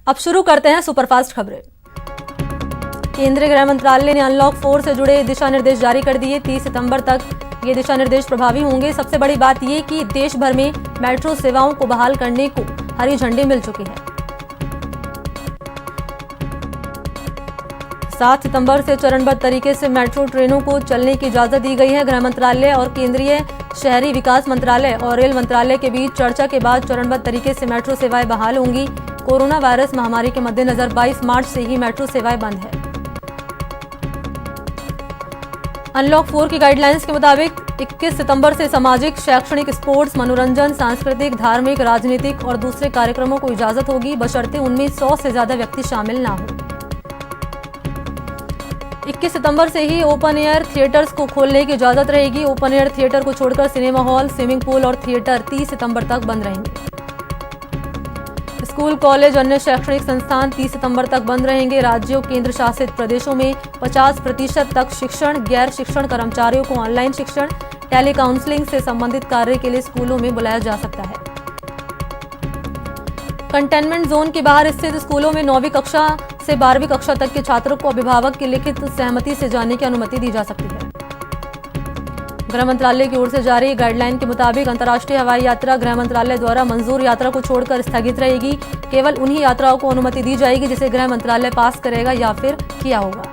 अब शुरू करते हैं सुपरफास्ट खबरें। केंद्रीय गृह मंत्रालय ने अनलॉक 4 से जुड़े दिशा निर्देश जारी कर दिए। 30 सितंबर तक ये दिशा निर्देश प्रभावी होंगे। सबसे बड़ी बात ये कि देश भर में मेट्रो सेवाओं को बहाल करने को हरी झंडी मिल चुकी है। 7 सितंबर से चरणबद्ध तरीके से मेट्रो ट्रेनों को चलने की इजाजत दी गई है। गृह मंत्रालय और केंद्रीय शहरी विकास मंत्रालय और रेल मंत्रालय के बीच चर्चा के बाद चरणबद्ध तरीके से मेट्रो सेवाएं बहाल होंगी। कोरोना वायरस महामारी के मद्देनजर 22 मार्च से ही मेट्रो सेवाएं बंद है। अनलॉक 4 की गाइडलाइंस के मुताबिक 21 सितंबर से सामाजिक, शैक्षणिक, स्पोर्ट्स, मनोरंजन, सांस्कृतिक, धार्मिक, राजनीतिक और दूसरे कार्यक्रमों को इजाजत होगी, बशर्ते उनमें 100 से ज्यादा व्यक्ति शामिल ना हो। 21 सितंबर से ही ओपन एयर थिएटर्स को खोलने की इजाजत रहेगी। ओपन एयर थिएटर को छोड़कर सिनेमा हॉल, स्विमिंग पूल और थिएटर 30 सितंबर तक बंद रहेंगे। स्कूल, कॉलेज, अन्य शैक्षणिक संस्थान 30 सितंबर तक बंद रहेंगे। राज्यों, केंद्र शासित प्रदेशों में 50% तक शिक्षण, गैर शिक्षण कर्मचारियों को ऑनलाइन शिक्षण, टेली काउंसलिंग से संबंधित कार्य के लिए स्कूलों में बुलाया जा सकता है। कंटेनमेंट जोन के बाहर स्थित स्कूलों में 9वीं कक्षा से 12वीं कक्षा तक के छात्रों को अभिभावक की लिखित सहमति से जाने की अनुमति दी जा सकती है। गृह मंत्रालय की ओर से जारी गाइडलाइन के मुताबिक अंतर्राष्ट्रीय हवाई यात्रा गृह मंत्रालय द्वारा मंजूर यात्रा को छोड़कर स्थगित रहेगी। केवल उन्हीं यात्राओं को अनुमति दी जाएगी जिसे गृह मंत्रालय पास करेगा या फिर किया होगा।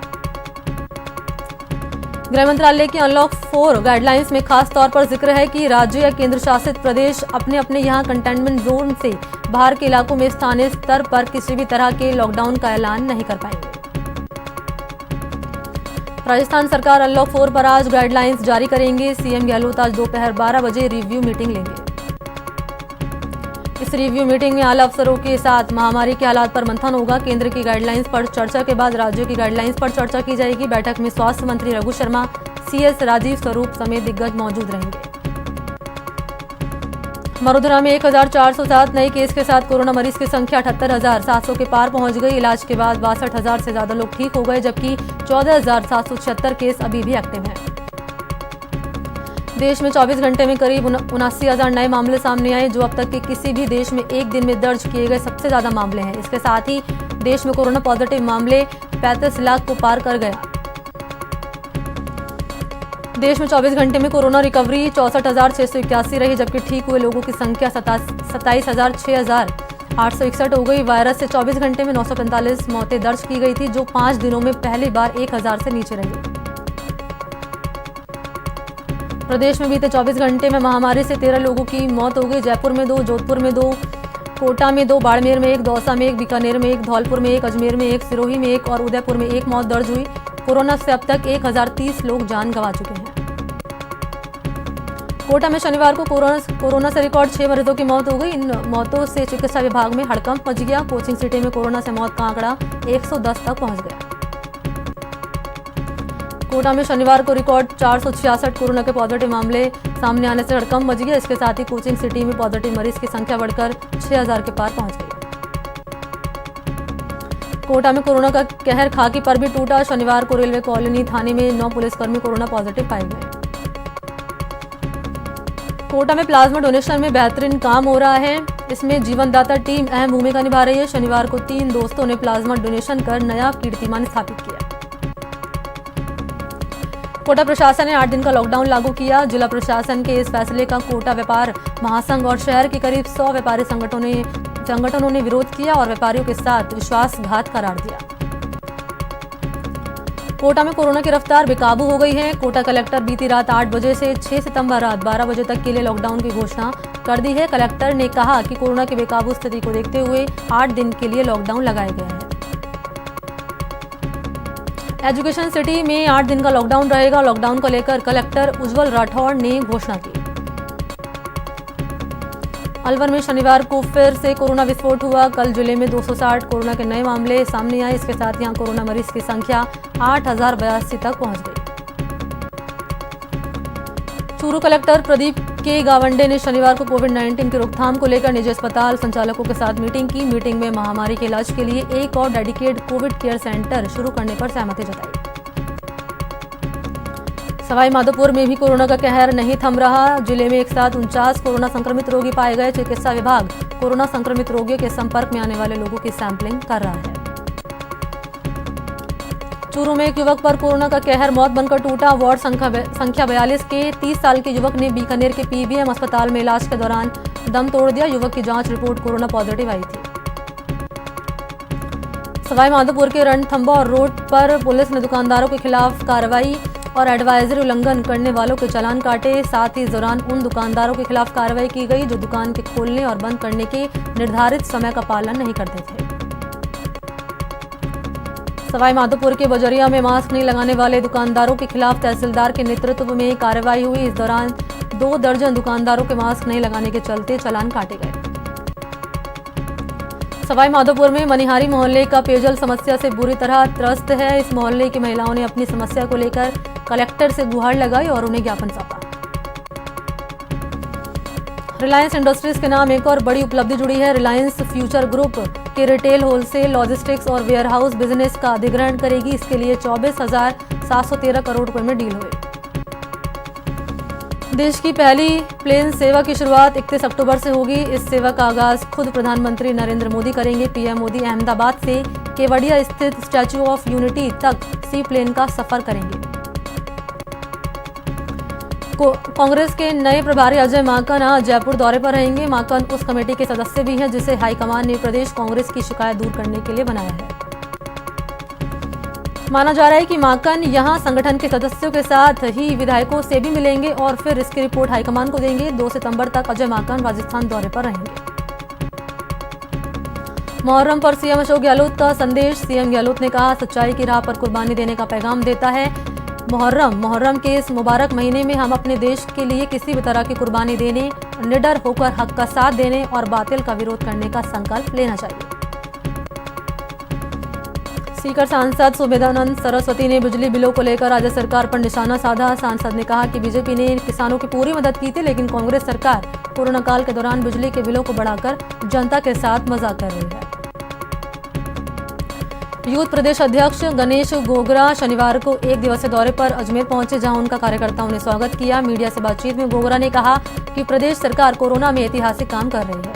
गृह मंत्रालय की अनलॉक 4 गाइडलाइंस में खास तौर पर जिक्र है कि राज्य या केंद्र शासित प्रदेश अपने अपने यहां कंटेनमेंट जोन से बाहर के इलाकों में स्थानीय स्तर पर किसी भी तरह के लॉकडाउन का ऐलान नहीं कर पाएंगे। राजस्थान सरकार अनलॉक 4 पर आज गाइडलाइंस जारी करेंगे। सीएम गहलोत आज दोपहर 12 बजे रिव्यू मीटिंग लेंगे। इस रिव्यू मीटिंग में आला अफसरों के साथ महामारी के हालात पर मंथन होगा। केंद्र की गाइडलाइंस पर चर्चा के बाद राज्यों की गाइडलाइंस पर चर्चा की जाएगी। बैठक में स्वास्थ्य मंत्री रघु शर्मा, सीएस राजीव स्वरूप समेत दिग्गज मौजूद रहेंगे। मरोदरा में 1407 नए केस के साथ कोरोना मरीज की संख्या 78,700 के पार पहुंच गई। इलाज के बाद 62,000 से ज्यादा लोग ठीक हो गए, जबकि 14,776 केस अभी भी एक्टिव हैं। देश में 24 घंटे में करीब 79,000 नए मामले सामने आए, जो अब तक के किसी भी देश में एक दिन में दर्ज किए गए सबसे ज्यादा मामले हैं। इसके साथ ही देश में कोरोना पॉजिटिव मामले 35 लाख को पार कर गया। देश में 24 घंटे में कोरोना रिकवरी 64,681 रही, जबकि ठीक हुए लोगों की संख्या 6,861 हो गई। वायरस से 24 घंटे में 945 मौतें दर्ज की गई थी, जो 5 दिनों में पहली बार 1,000 से नीचे रही। प्रदेश में बीते 24 घंटे में महामारी से 13 लोगों की मौत हो गई। जयपुर में 2, जोधपुर में 2, कोटा में 2, बाड़मेर में 1, दौसा में 1, बीकानेर में 1, धौलपुर में 1, अजमेर में 1, सिरोही में 1 और उदयपुर में 1 मौत दर्ज हुई। कोरोना से अब तक 1030 लोग जान गंवा चुके हैं। कोटा में शनिवार को कोरोना से रिकॉर्ड 6 मरीजों की मौत हो गई। इन मौतों से चिकित्सा विभाग में हड़कंप मच गया। कोचिंग सिटी में कोरोना से मौत का आंकड़ा 110 तक पहुंच गया। कोटा में शनिवार को रिकॉर्ड 466 कोरोना के पॉजिटिव मामले सामने आने से हड़कंप मच गया। इसके साथ ही कोचिंग सिटी में पॉजिटिव मरीज की संख्या बढ़कर 6,000 के पार पहुंच गई। कोटा में कोरोना का कहर खाकी पर भी टूटा। शनिवार को रेलवे कॉलोनी थाने में 9 पुलिसकर्मी कोरोना पॉजिटिव पाए गए। कोटा में प्लाज्मा डोनेशन में बेहतरीन काम हो रहा है। इसमें जीवनदाता टीम अहम भूमिका निभा रही है। शनिवार को 3 दोस्तों ने प्लाज्मा डोनेशन कर नया कीर्तिमान स्थापित किया। कोटा प्रशासन ने 8 दिन का लॉकडाउन लागू किया। जिला प्रशासन के इस फैसले का कोटा व्यापार महासंघ और शहर के करीब 100 व्यापारी संगठनों ने विरोध किया और व्यापारियों के साथ विश्वासघात करार दिया। कोटा में कोरोना की रफ्तार बेकाबू हो गई है। कोटा कलेक्टर बीती रात 8 बजे से 6 सितंबर रात 12 बजे तक के लिए लॉकडाउन की घोषणा कर दी है। कलेक्टर ने कहा कि कोरोना की बेकाबू स्थिति को देखते हुए 8 दिन के लिए लॉकडाउन लगाया गया है। एजुकेशन सिटी में 8 दिन का लॉकडाउन रहेगा। लॉकडाउन को लेकर कलेक्टर उज्जवल राठौड़ ने घोषणा की। अलवर में शनिवार को फिर से कोरोना विस्फोट हुआ। कल जिले में 260 कोरोना के नए मामले सामने आए। इसके साथ यहां कोरोना मरीज की संख्या 8,082 तक पहुंच गई। चूरू कलेक्टर प्रदीप के गावंडे ने शनिवार को कोविड-19 की रोकथाम को लेकर निजी अस्पताल संचालकों के साथ मीटिंग की। मीटिंग में महामारी के इलाज के लिए एक और डेडिकेटेड कोविड केयर सेंटर शुरू करने पर सहमति जताई। सवाई माधोपुर में भी कोरोना का कहर नहीं थम रहा। जिले में एक साथ 49 कोरोना संक्रमित रोगी पाए गए। चिकित्सा विभाग कोरोना संक्रमित रोगियों के संपर्क में आने वाले लोगों की सैंपलिंग कर रहा है। चूरू में एक युवक पर कोरोना का कहर मौत बनकर टूटा। वार्ड संख्या 42 के 30 साल के युवक ने बीकानेर के पीबीएम अस्पताल में इलाज के दौरान दम तोड़ दिया। युवक की जांच रिपोर्ट कोरोना पॉजिटिव आई थी। सवाई माधोपुर के रणथंभौर रोड पर पुलिस ने दुकानदारों के खिलाफ कार्रवाई और एडवाइजरी उल्लंघन करने वालों के चालान काटे। साथ ही इस दौरान उन दुकानदारों के खिलाफ कार्रवाई की गई जो दुकान के खोलने और बंद करने के निर्धारित समय का पालन नहीं करते थे। सवाई माधोपुर के बजरिया में मास्क नहीं लगाने वाले दुकानदारों के खिलाफ तहसीलदार के नेतृत्व में कार्रवाई हुई। इस दौरान 2 दर्जन दुकानदारों के मास्क नहीं लगाने के चलते चालान काटे गए। सवाई माधोपुर में मनिहारी मोहल्ले का पेयजल समस्या से बुरी तरह त्रस्त है। इस मोहल्ले की महिलाओं ने अपनी समस्या को लेकर कलेक्टर से गुहार लगाई और उन्हें ज्ञापन सौंपा। रिलायंस इंडस्ट्रीज के नाम एक और बड़ी उपलब्धि जुड़ी है। रिलायंस फ्यूचर ग्रुप के रिटेल, होलसेल, लॉजिस्टिक्स और वेयरहाउस बिजनेस का अधिग्रहण करेगी। इसके लिए 24,713 करोड़ रुपए में डील हुई। देश की पहली प्लेन सेवा की शुरुआत 31 अक्टूबर से होगी। इस सेवा का आगाज खुद प्रधानमंत्री नरेंद्र मोदी करेंगे। पीएम मोदी अहमदाबाद से केवड़िया स्थित स्टैच्यू ऑफ यूनिटी तक सी प्लेन का सफर करेंगे। कांग्रेस के नए प्रभारी अजय माकन आज जयपुर दौरे पर रहेंगे। माकन उस कमेटी के सदस्य भी हैं जिसे हाईकमान ने प्रदेश कांग्रेस की शिकायत दूर करने के लिए बनाया है। माना जा रहा है कि माकन यहां संगठन के सदस्यों के साथ ही विधायकों से भी मिलेंगे और फिर इसकी रिपोर्ट हाईकमान को देंगे। 2 सितंबर तक अजय माकन राजस्थान दौरे पर रहेंगे। मुहर्रम पर सीएम अशोक गहलोत का संदेश। सीएम गहलोत ने कहा, सच्चाई की राह पर कुर्बानी देने का पैगाम देता है मुहर्रम के इस मुबारक महीने में हम अपने देश के लिए किसी भी तरह की कुर्बानी देने, निडर होकर हक का साथ देने और बातिल का विरोध करने का संकल्प लेना चाहिए। सीकर सांसद सुमेधानंद सरस्वती ने बिजली बिलों को लेकर राज्य सरकार पर निशाना साधा। सांसद ने कहा कि बीजेपी ने किसानों की पूरी मदद की थी, लेकिन कांग्रेस सरकार कोरोना काल के दौरान बिजली के बिलों को बढ़ाकर जनता के साथ मजाक कर रही है। यूथ प्रदेश अध्यक्ष गणेश गोगरा शनिवार को 1 दिवसीय दौरे पर अजमेर पहुंचे, जहां उनका कार्यकर्ताओं ने स्वागत किया। मीडिया से बातचीत में गोगरा ने कहा कि प्रदेश सरकार कोरोना में ऐतिहासिक काम कर रही है।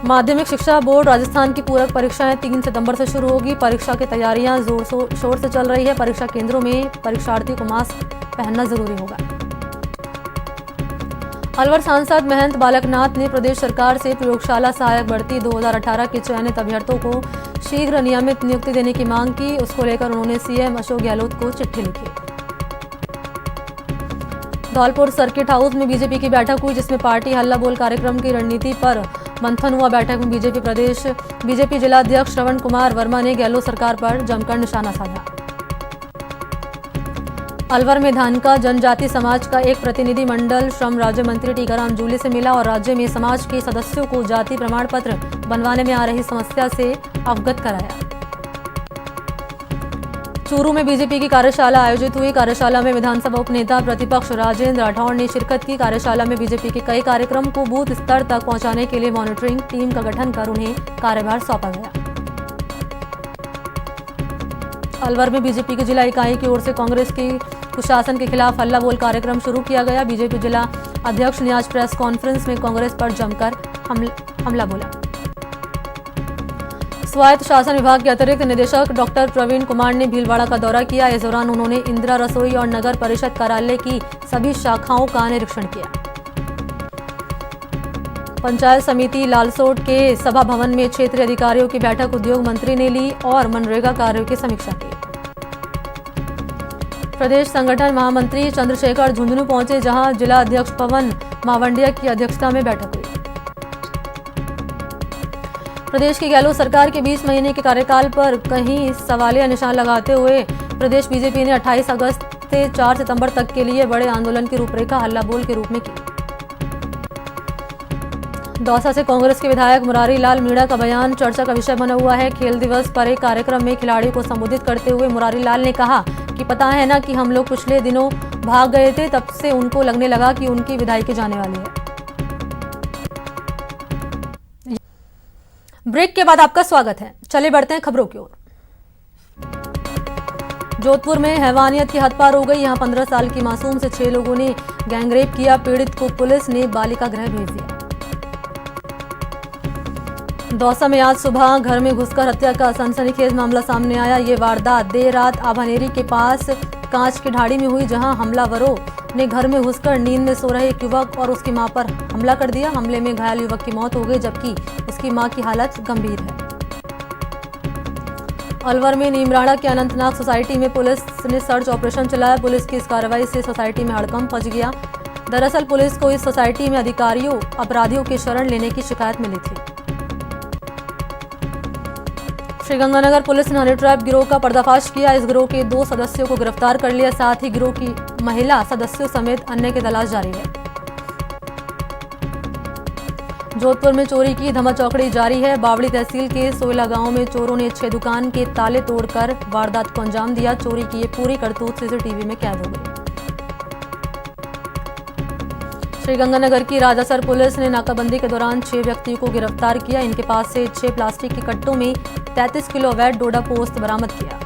माध्यमिक शिक्षा बोर्ड राजस्थान की पूरक परीक्षाएं 3 सितंबर से शुरू होगी। परीक्षा की तैयारियां जोर शोर से चल रही है। परीक्षा केंद्रों में परीक्षार्थियों को मास्क पहनना जरूरी होगा। अलवर सांसद महंत बालकनाथ ने प्रदेश सरकार से प्रयोगशाला सहायक भर्ती 2018 के चयनित अभ्यर्थियों को शीघ्र नियमित नियुक्ति देने की मांग की। उसको लेकर उन्होंने सीएम अशोक गहलोत को चिट्ठी लिखी। धौलपुर सर्किट हाउस में बीजेपी की बैठक हुई, जिसमें पार्टी हल्ला बोल कार्यक्रम की रणनीति पर मंथन हुआ। बैठक में बीजेपी जिलाध्यक्ष श्रवण कुमार वर्मा ने गहलोत सरकार पर जमकर निशाना साधा। अलवर में धानका जनजाति समाज का एक प्रतिनिधि मंडल श्रम राज्य मंत्री टीकाराम जूली से मिला और राज्य में समाज के सदस्यों को जाति प्रमाण पत्र बनवाने में आ रही समस्या से अवगत कराया। चूरू में बीजेपी की कार्यशाला आयोजित हुई। कार्यशाला में विधानसभा उपनेता प्रतिपक्ष राजेंद्र राठौड़ ने शिरकत की। कार्यशाला में बीजेपी के कई कार्यक्रम को बूथ स्तर तक पहुंचाने के लिए मॉनिटरिंग टीम का गठन कर उन्हें कार्यभार सौंपा गया। अलवर में बीजेपी की जिला इकाई की ओर से कांग्रेस के कुशासन के खिलाफ हल्ला बोल कार्यक्रम शुरू किया गया। बीजेपी जिला अध्यक्ष ने आज प्रेस कॉन्फ्रेंस में कांग्रेस पर जमकर हमला बोला। स्वायत्त शासन विभाग के अतिरिक्त निदेशक डॉक्टर प्रवीण कुमार ने भीलवाड़ा का दौरा किया। इस दौरान उन्होंने इंदिरा रसोई और नगर परिषद कार्यालय की सभी शाखाओं का निरीक्षण किया। पंचायत समिति लालसोट के सभा भवन में क्षेत्रीय अधिकारियों की बैठक उद्योग मंत्री ने ली और मनरेगा कार्यों की समीक्षा की। प्रदेश संगठन महामंत्री चंद्रशेखर झुंझुनू पहुंचे, जहां जिला अध्यक्ष पवन मावंडिया की अध्यक्षता में बैठक हुई। प्रदेश की गहलोत सरकार के 20 महीने के कार्यकाल पर कहीं सवालिया निशान लगाते हुए प्रदेश बीजेपी ने 28 अगस्त से 4 सितंबर तक के लिए बड़े आंदोलन की रूपरेखा हल्ला बोल के रूप में की। दौसा से कांग्रेस के विधायक मुरारी लाल मीणा का बयान चर्चा का विषय बना हुआ है। खेल दिवस पर एक कार्यक्रम में खिलाड़ियों को संबोधित करते हुए मुरारी लाल ने कहा कि पता है ना कि हम लोग पिछले दिनों भाग गए थे, तब से उनको लगने लगा कि उनकी विदाई जाने वाली है। ब्रेक के बाद आपका स्वागत है। चले बढ़ते हैं खबरों की ओर। जोधपुर में हैवानियत की हद पार हो गई। यहां 15 साल की मासूम से 6 लोगों ने गैंगरेप किया। पीड़ित को पुलिस ने बालिका गृह भेज दिया। दौसा में आज सुबह घर में घुसकर हत्या का सनसनीखेज मामला सामने आया। ये वारदात देर रात आभानेरी के पास कांच की ढाड़ी में हुई, जहां हमलावरों ने घर में घुसकर नींद में सो रहे एक युवक और उसकी मां पर हमला कर दिया। हमले में घायल युवक की मौत हो गई, जबकि उसकी मां की हालत गंभीर है। अलवर में नीमराड़ा के अनंतनाग सोसाइटी में पुलिस ने सर्च ऑपरेशन चलाया। पुलिस की इस कार्रवाई से सोसाइटी में हड़कंप मच गया। दरअसल पुलिस को इस सोसाइटी में अपराधियों की शरण लेने की शिकायत मिली थी। श्रीगंगानगर पुलिस ने हनी ट्रैप गिरोह का पर्दाफाश किया। इस गिरोह के 2 सदस्यों को गिरफ्तार कर लिया। साथ ही गिरोह की महिला सदस्यों समेत अन्य की तलाश जारी है। जोधपुर में चोरी की धमाचौकड़ी जारी है। बावड़ी तहसील के सोयला गांव में चोरों ने 6 दुकान के ताले तोड़कर वारदात को अंजाम दिया। चोरी की ये पूरी करतूत सीसीटीवी में कैद हो गई। श्रीगंगानगर की राजासर पुलिस ने नाकाबंदी के दौरान 6 व्यक्तियों को गिरफ्तार किया। इनके पास से 6 प्लास्टिक के कट्टों में 33 किलो अवैध डोडा पोस्त बरामद किया।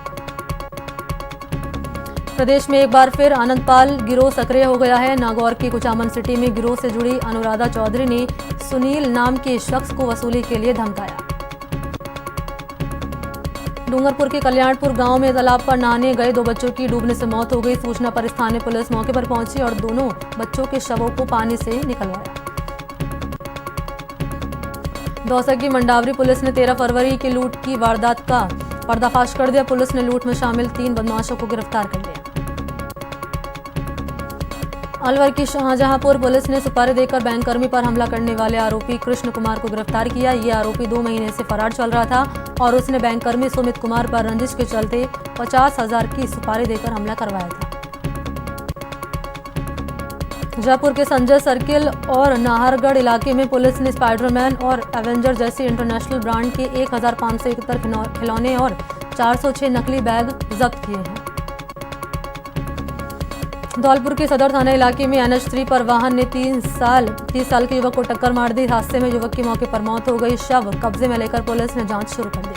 प्रदेश में एक बार फिर आनंदपाल गिरोह सक्रिय हो गया है। नागौर की कुचामन सिटी में गिरोह से जुड़ी अनुराधा चौधरी ने सुनील नाम के शख्स को वसूली के लिए धमकाया। डूंगरपुर के कल्याणपुर गांव में तालाब पर नहाने गए 2 बच्चों की डूबने से मौत हो गई। सूचना पर स्थानीय पुलिस मौके पर पहुंची और दोनों बच्चों के शवों को पानी से निकलवाया। दौसा की मंडावरी पुलिस ने 13 फरवरी की लूट की वारदात का पर्दाफाश कर दिया। पुलिस ने लूट में शामिल 3 बदमाशों को गिरफ्तार कर लिया। अलवर की शाहजहांपुर पुलिस ने सुपारी देकर बैंककर्मी पर हमला करने वाले आरोपी कृष्ण कुमार को गिरफ्तार किया। ये आरोपी 2 महीने से फरार चल रहा था और उसने बैंककर्मी सुमित कुमार पर रंजिश के चलते 50,000 की सुपारी देकर हमला करवाया था। जयपुर के संजय सर्किल और नाहरगढ़ इलाके में पुलिस ने स्पाइडरमैन और एवेंजर जैसे इंटरनेशनल ब्रांड के 1571 खिलौने और 406 नकली बैग जब्त किए हैं। धौलपुर के सदर थाना इलाके में NH3 पर वाहन ने 30 साल के युवक को टक्कर मार दी। हादसे में युवक की मौके पर मौत हो गई। शव कब्जे में लेकर पुलिस ने जांच शुरू कर दी।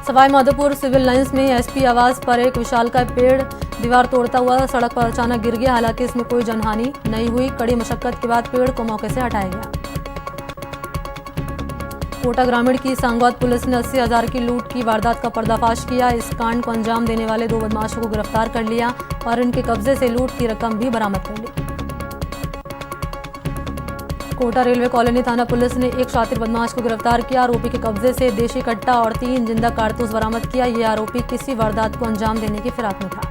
सवाई माधोपुर सिविल लाइंस में SP आवास पर एक विशालकाय पेड़ दीवार तोड़ता हुआ सड़क पर अचानक गिर गया। हालांकि इसमें कोई जनहानि नहीं हुई। कड़ी मशक्कत के बाद पेड़ को मौके से हटाया गया। कोटा ग्रामीण की सांगौद पुलिस ने 80,000 की लूट की वारदात का पर्दाफाश किया। इस कांड को अंजाम देने वाले 2 बदमाशों को गिरफ्तार कर लिया और इनके कब्जे से लूट की रकम भी बरामद कर ली। कोटा रेलवे कॉलोनी थाना पुलिस ने एक शातिर बदमाश को गिरफ्तार किया। आरोपी के कब्जे से देशी कट्टा और 3 जिंदा कारतूस बरामद किया। ये आरोपी किसी वारदात को अंजाम देने की फिराक में था।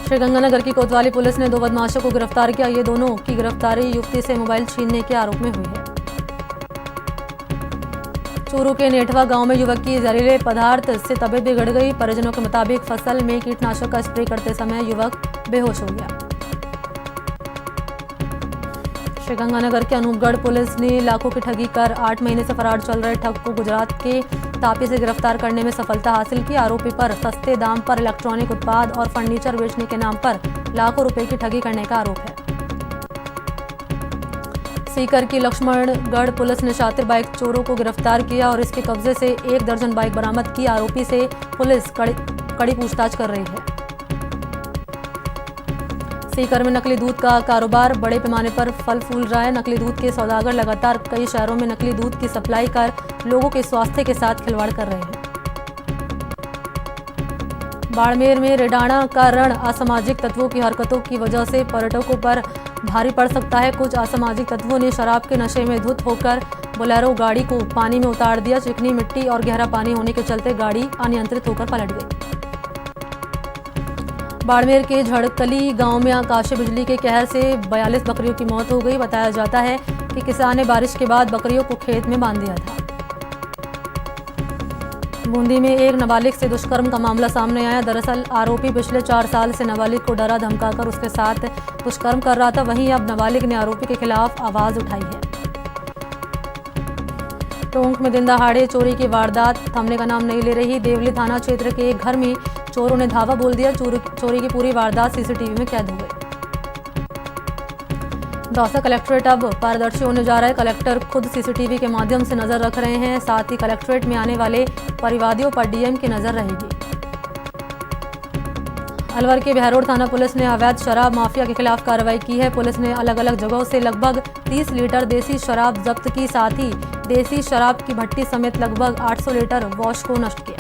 श्रीगंगानगर की कोतवाली पुलिस ने 2 बदमाशों को गिरफ्तार किया। ये दोनों की गिरफ्तारी युवती से मोबाइल छीनने के आरोप में हुई है। चूरू के नेठवा गांव में युवक की जहरीले पदार्थ से तबीयत बिगड़ गई। परिजनों के मुताबिक फसल में कीटनाशक का स्प्रे करते समय युवक बेहोश हो गया। श्रीगंगानगर के अनूपगढ़ पुलिस ने लाखों की ठगी कर 8 महीने से फरार चल रहे ठग को गुजरात के तापी से गिरफ्तार करने में सफलता हासिल की। आरोपी पर सस्ते दाम पर इलेक्ट्रॉनिक उत्पाद और फर्नीचर बेचने के नाम पर लाखों रुपए की ठगी करने का आरोप है। सीकर की लक्ष्मणगढ़ पुलिस ने शातिर बाइक चोरों को गिरफ्तार किया और इसके कब्जे से 1 दर्जन बाइक बरामद की। आरोपी से पुलिस कड़ी पूछताछ कर रही है। सीकर में नकली दूध का कारोबार बड़े पैमाने पर फल फूल रहा है। नकली दूध के सौदागर लगातार कई शहरों में नकली दूध की सप्लाई कर लोगों के स्वास्थ्य के साथ खिलवाड़ कर रहे हैं। बाड़मेर में रेडाणा का रण असामाजिक तत्वों की हरकतों की वजह से पर्यटकों पर भारी पड़ सकता है। कुछ असामाजिक तत्वों ने शराब के नशे में धुत होकर बोलेरो गाड़ी को पानी में उतार दिया। चिकनी मिट्टी और गहरा पानी होने के चलते गाड़ी अनियंत्रित होकर पलट गई। बाड़मेर के झड़कली गांव में आकाशीय बिजली के कहर से 42 बकरियों की मौत हो गई। बताया जाता है कि किसान ने बारिश के बाद बकरियों को खेत में बांध दिया था। बूंदी में एक नाबालिग से दुष्कर्म का मामला सामने आया। दरअसल आरोपी पिछले 4 साल से नाबालिग को डरा धमकाकर उसके साथ दुष्कर्म कर रहा था। वहीं अब नाबालिग ने आरोपी के खिलाफ आवाज उठाई है। टोंक में दिन दहाड़े चोरी की वारदात थमने का नाम नहीं ले रही। देवली थाना क्षेत्र के एक घर में चोरों ने धावा बोल दिया। चोरी की पूरी वारदात CCTV में कैद हो गई। दौसा कलेक्ट्रेट अब पारदर्शी होने जा रहा है। कलेक्टर खुद सीसीटीवी के माध्यम से नजर रख रहे हैं। साथ ही कलेक्ट्रेट में आने वाले परिवादियों पर डीएम की नजर रहेगी। अलवर के बहरोड थाना पुलिस ने अवैध शराब माफिया के खिलाफ कार्रवाई की है। पुलिस ने अलग अलग जगहों से लगभग 30 लीटर देसी शराब जब्त की। साथ ही देसी शराब की भट्टी समेत लगभग 800 लीटर वॉश को नष्ट किया।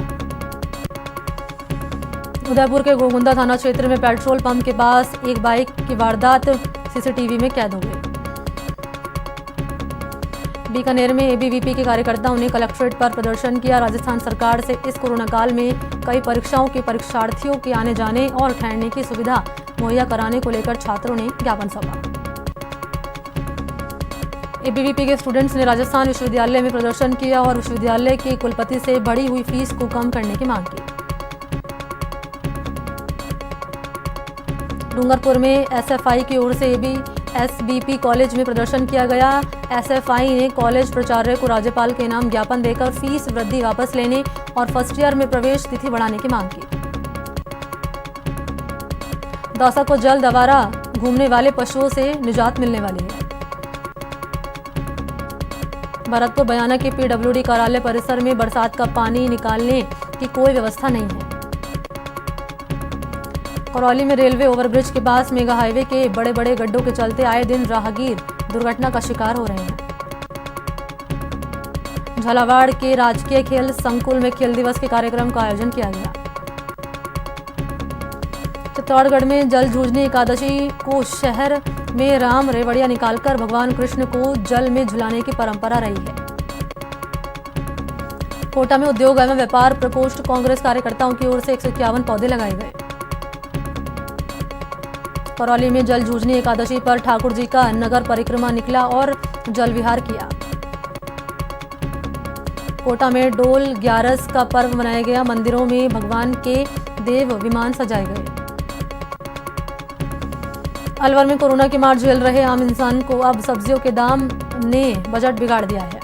उदयपुर के गोगुंदा थाना क्षेत्र में पेट्रोल पंप के पास एक बाइक की वारदात सीसीटीवी में कैद हो गई। बीकानेर में एबीवीपी के कार्यकर्ताओं ने कलेक्ट्रेट पर प्रदर्शन किया। राजस्थान सरकार से इस कोरोना काल में कई परीक्षाओं के परीक्षार्थियों के आने जाने और ठहरने की सुविधा मुहैया कराने को लेकर छात्रों ने ज्ञापन सौंपा। एबीवीपी के स्टूडेंट्स ने राजस्थान विश्वविद्यालय में प्रदर्शन किया और विश्वविद्यालय के कुलपति से बढ़ी हुई फीस को कम करने की मांग की। डूंगरपुर में एसएफआई की ओर से एसबीपी कॉलेज में प्रदर्शन किया गया। एसएफआई ने कॉलेज प्राचार्य को राज्यपाल के नाम ज्ञापन देकर फीस वृद्धि वापस लेने और फर्स्ट ईयर में प्रवेश तिथि बढ़ाने की मांग की। दौसा को जल्द आवारा घूमने वाले पशुओं से निजात मिलने वाली है। भरतपुर बयाना के पीडब्ल्यूडी कार्यालय परिसर में बरसात का पानी निकालने की कोई व्यवस्था नहीं है। करौली में रेलवे ओवरब्रिज के पास मेगा हाईवे के बड़े बड़े गड्ढों के चलते आए दिन राहगीर दुर्घटना का शिकार हो रहे हैं। झालावाड़ के राजकीय खेल संकुल में खेल दिवस के कार्यक्रम का आयोजन किया गया। चित्तौड़गढ़ में जल जूझनी एकादशी को शहर में राम रेवड़िया निकालकर भगवान कृष्ण को जल में झुलाने की परंपरा रही है। कोटा में उद्योग एवं व्यापार प्रकोष्ठ कांग्रेस कार्यकर्ताओं की ओर से 151 पौधे लगाए गए। करौली में जल जूझनी एकादशी पर ठाकुर जी का नगर परिक्रमा निकला और जल विहार किया। कोटा में डोल 11 का पर्व मनाया गया। मंदिरों में भगवान के देव विमान सजाए गए। अलवर में कोरोना की मार झेल रहे आम इंसान को अब सब्जियों के दाम ने बजट बिगाड़ दिया है।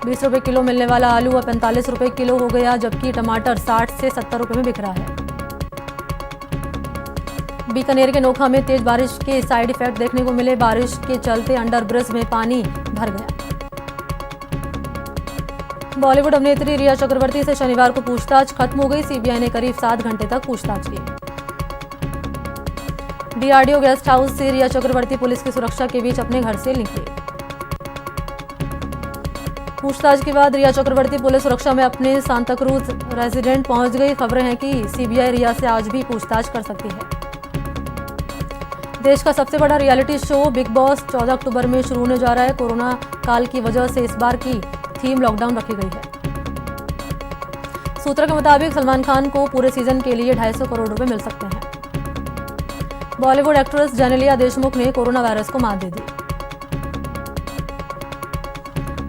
20 रुपए किलो मिलने वाला आलू अब 45 रुपए किलो हो गया, जबकि टमाटर 60 से 70 रुपए में बिक रहा है। बीकानेर के नोखा में तेज बारिश के साइड इफेक्ट देखने को मिले। बारिश के चलते अंडर ब्रिज में पानी भर गया। बॉलीवुड अभिनेत्री रिया चक्रवर्ती से शनिवार को पूछताछ खत्म हो गई। सीबीआई ने करीब 7 घंटे तक पूछताछ की। डीआरडीओ गेस्ट हाउस से रिया चक्रवर्ती पुलिस की सुरक्षा के बीच अपने घर से निकली। पूछताछ के बाद रिया चक्रवर्ती पुलिस सुरक्षा में अपने सांताक्रूज रेजिडेंट पहुंच गई। खबरें हैं कि सीबीआई रिया से आज भी पूछताछ कर सकती है। देश का सबसे बड़ा रियलिटी शो बिग बॉस 14 अक्टूबर में शुरू होने जा रहा है। कोरोना काल की वजह से इस बार की थीम लॉकडाउन रखी गई है। सूत्रों के मुताबिक सलमान खान को पूरे सीजन के लिए 250 करोड़ रुपए मिल सकते हैं। बॉलीवुड एक्ट्रेस जेनेलिया देशमुख ने कोरोना वायरस को मात दे दी।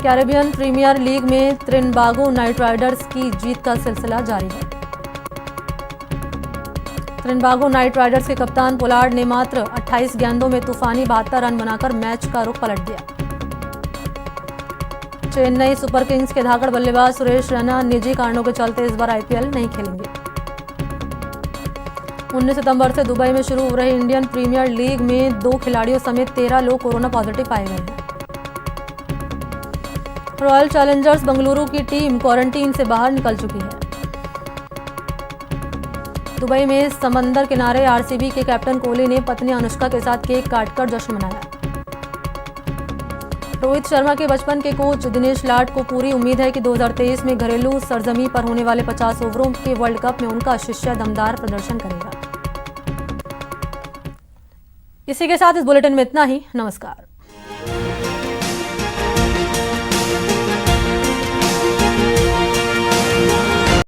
कैरेबियन प्रीमियर लीग में त्रिनबागो नाइट राइडर्स की जीत का सिलसिला जारी है। त्रिनबागो नाइट राइडर्स के कप्तान पोलार्ड ने मात्र 28 गेंदों में तूफानी 72 रन बनाकर मैच का रुख पलट दिया। चेन्नई सुपर किंग्स के धाकड़ बल्लेबाज सुरेश रैना निजी कारणों के चलते इस बार आईपीएल नहीं खेलेंगे। 19 सितंबर से दुबई में शुरू हो रही इंडियन प्रीमियर लीग में 2 खिलाड़ियों समेत 13 लोग कोरोना पॉजिटिव पाए गए हैं। रॉयल चैलेंजर्स बेंगलुरु की टीम क्वारंटीन से बाहर निकल चुकी है। दुबई में समंदर किनारे आरसीबी के कैप्टन कोहली ने पत्नी अनुष्का के साथ केक काटकर जश्न मनाया। रोहित शर्मा के बचपन के कोच दिनेश लाड को पूरी उम्मीद है कि 2023 में घरेलू सरजमी पर होने वाले 50 ओवरों के वर्ल्ड कप में उनका शिष्य दमदार प्रदर्शन करेगा। इसी के साथ इस बुलेटिन में इतना ही। नमस्कार।